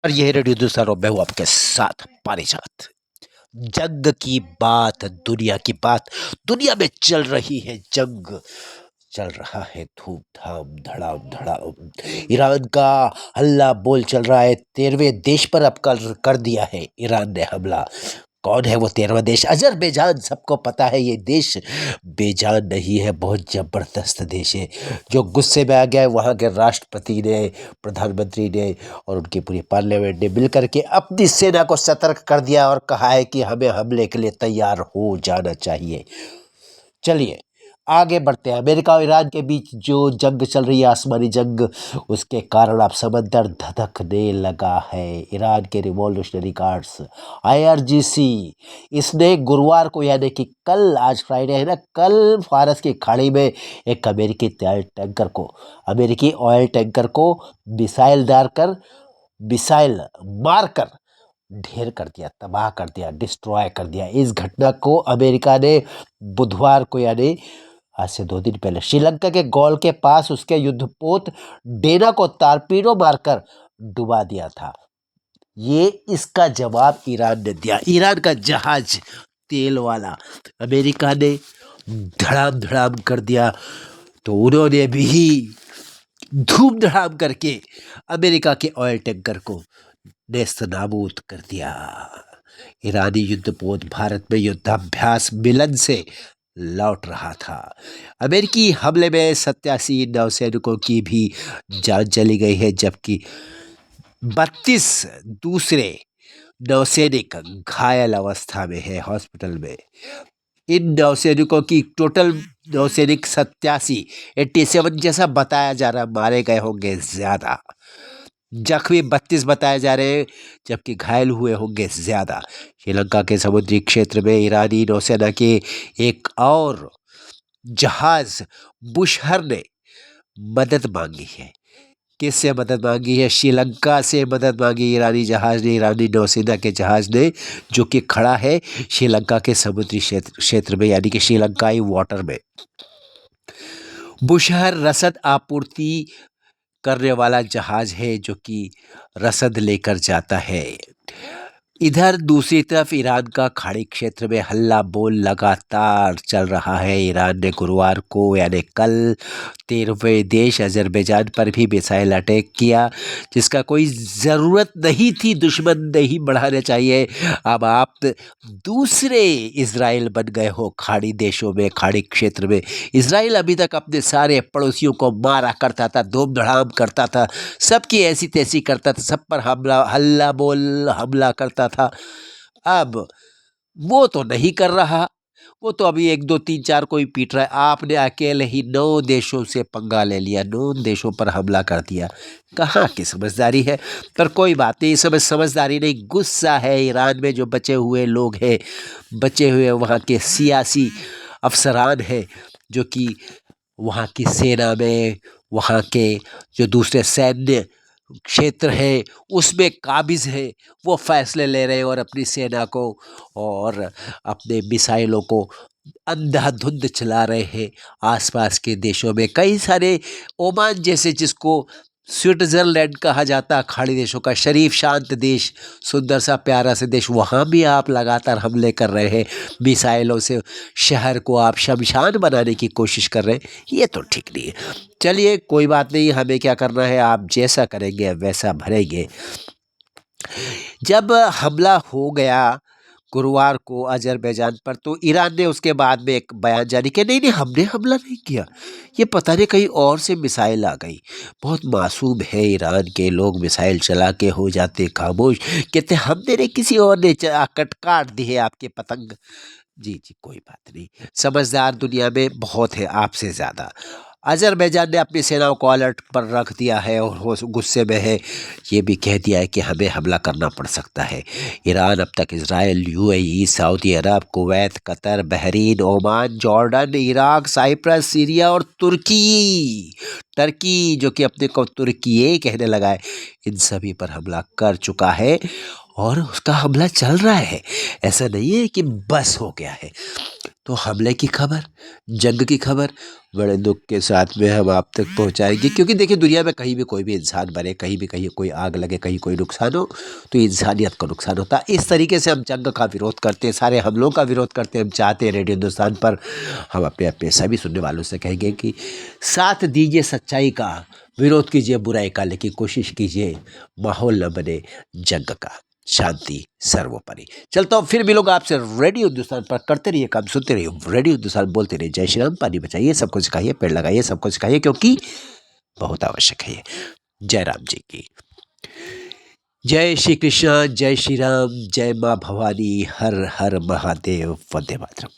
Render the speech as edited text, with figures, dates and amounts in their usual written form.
और ये रेडियो दूसरा मैं हूँ आपके साथ पारिजात। जंग की बात, दुनिया की बात, दुनिया में चल रही है जंग, चल रहा है धूम-धाम, धड़ाम-धड़ाम। ईरान का हल्ला बोल चल रहा है, 13वें देश पर अब कर दिया है ईरान ने हमला। कौन है वो 13वां देश? अज़रबैजान। सबको पता है ये देश बेजान नहीं है, बहुत ज़बरदस्त देश है। जो गुस्से में आ गया है वहाँ के राष्ट्रपति ने, प्रधानमंत्री ने और उनकी पूरी पार्लियामेंट ने मिलकर के अपनी सेना को सतर्क कर दिया और कहा है कि हमें हमले के लिए तैयार हो जाना चाहिए। चलिए आगे बढ़ते हैं। अमेरिका और ईरान के बीच जो जंग चल रही है, आसमानी जंग, उसके कारण अब समंदर धधकने लगा है। ईरान के रिवॉल्यूशनरी गार्ड्स आईआरजीसी, इसने गुरुवार को यानी कि कल, आज फ्राइडे है ना, कल फारस की खाड़ी में एक अमेरिकी ऑयल टैंकर को मिसाइल मारकर ढेर कर दिया, तबाह कर दिया, डिस्ट्रॉय कर दिया। इस घटना को अमेरिका ने बुधवार को यानी आज से 2 दिन पहले श्रीलंका के गोल के पास उसके युद्धपोत डेना को टारपीडो मारकर डुबा दिया था। ये इसका जवाब ईरान ने दिया। ईरान का जहाज तेल वाला अमेरिका ने धड़ाम धड़ाम कर दिया, तो उन्होंने भी धूम धड़ाम करके अमेरिका के ऑयल टैंकर को नेस्त नाबूद कर दिया। ईरानी युद्धपोत भारत में युद्धाभ्यास मिलन से लौट रहा था। अमेरिकी हमले में 87 नौसैनिकों की भी जान चली गई है, जबकि 32 दूसरे नौसैनिक घायल अवस्था में है, हॉस्पिटल में। इन नौसैनिकों की टोटल नौसैनिक 87 जैसा बताया जा रहा, मारे गए होंगे ज़्यादा, जख्मी 32 बताए जा रहे हैं, जबकि घायल हुए होंगे ज़्यादा। श्रीलंका के समुद्री क्षेत्र में ईरानी नौसेना के एक और जहाज़ बुशहर ने मदद मांगी है। किससे मदद मांगी है? श्रीलंका से मदद मांगी ईरानी जहाज़ ने, ईरानी नौसेना के जहाज़ ने, जो कि खड़ा है श्रीलंका के समुद्री क्षेत्र में, यानी कि श्रीलंकाई वाटर में। बुशहर रसद आपूर्ति करने वाला जहाज़ है, जो कि रसद लेकर जाता है। इधर दूसरी तरफ ईरान का खाड़ी क्षेत्र में हल्ला बोल लगातार चल रहा है। ईरान ने गुरुवार को यानी कल 13वें देश अज़रबैजान पर भी मिसाइल अटैक किया, जिसका कोई ज़रूरत नहीं थी, दुश्मन नहीं बढ़ाना चाहिए। अब आप दूसरे इज़राइल बन गए हो खाड़ी देशों में, खाड़ी क्षेत्र में। इज़राइल अभी तक अपने सारे पड़ोसियों को मारा करता था, धूम धड़ाम करता था, सबकी ऐसी तैसी करता था, सब पर हमला करता था। अब वो तो नहीं कर रहा, वो तो अभी 1 2 3 4 कोई पीट रहा है। आपने अकेले ही 9 देशों से पंगा ले लिया, 9 देशों पर हमला कर दिया। कहाँ की समझदारी है? पर कोई बात नहीं, इस समय समझदारी नहीं, गुस्सा है ईरान में। जो बचे हुए लोग हैं, बचे हुए वहाँ के सियासी अफसरान हैं, जो कि वहाँ की सेना में, वहाँ के जो दूसरे सैन्य क्षेत्र है उसमें काबिज़ है, वो फैसले ले रहे हैं और अपनी सेना को और अपने मिसाइलों को अंधाधुंध चला रहे हैं आसपास के देशों में। कई सारे ओमान जैसे, जिसको स्विट्ज़रलैंड कहा जाता, खाड़ी देशों का शरीफ शांत देश, सुंदर सा प्यारा सा देश, वहाँ भी आप लगातार हमले कर रहे हैं मिसाइलों से। शहर को आप शमशान बनाने की कोशिश कर रहे हैं, ये तो ठीक नहीं है। चलिए कोई बात नहीं, हमें क्या करना है, आप जैसा करेंगे वैसा भरेंगे। जब हमला हो गया गुरुवार को अज़रबैजान पर, तो ईरान ने उसके बाद में एक बयान जारी किया, नहीं हमने हमला नहीं किया, ये पता नहीं कहीं और से मिसाइल आ गई। बहुत मासूम है ईरान के लोग, मिसाइल चला के हो जाते खामोश, कहते हमने नहीं, किसी और ने काट दी है आपके पतंग। जी जी कोई बात नहीं, समझदार दुनिया में बहुत है आपसे ज़्यादा। अज़रबैजान ने अपनी सेनाओं को अलर्ट पर रख दिया है और वो गुस्से में है, ये भी कह दिया है कि हमें हमला करना पड़ सकता है। ईरान अब तक Israel, UAE, Saudi Arab, Kuwait, Qatar, Bahrain, Oman, Jordan, Iraq, Cyprus, Syria और टर्की, जो कि अपने को तुर्की कहने लगा है, इन सभी पर हमला कर चुका है और उसका हमला चल रहा है। ऐसा नहीं है कि बस हो गया है, तो हमले की खबर, जंग की खबर बड़े दुख के साथ में हम आप तक पहुंचाएंगे, क्योंकि देखिए दुनिया में कहीं भी कोई भी इंसान मरे, कहीं भी कहीं कोई आग लगे, कहीं कोई नुकसान हो, तो इंसानियत को नुकसान होता है। इस तरीके से हम जंग का विरोध करते हैं, सारे हमलों का विरोध करते हैं। हम चाहते हैं रेडियो हिंदुस्तान पर हम अपने अपने सभी सुनने वालों से कहेंगे कि साथ दीजिए सच्चाई का, विरोध कीजिए बुराई का, लेकिन कोशिश कीजिए माहौल न बने जंग का। शांति सर्वोपरि। चलता हूँ, फिर मिलूंगा आपसे रेडियो हिंदुस्तान पर। करते रहिए काम, सुनते रहिए रेडियो हिंदुस्तान, बोलते रहिए जय श्री राम। पानी बचाइए, सबको सिखाइए, पेड़ लगाइए, सबको सिखाइए, क्योंकि बहुत आवश्यक है ये। जय राम जी की जय। श्री कृष्ण, जय श्री राम, जय माँ भवानी, हर हर महादेव, वंदे मातरम।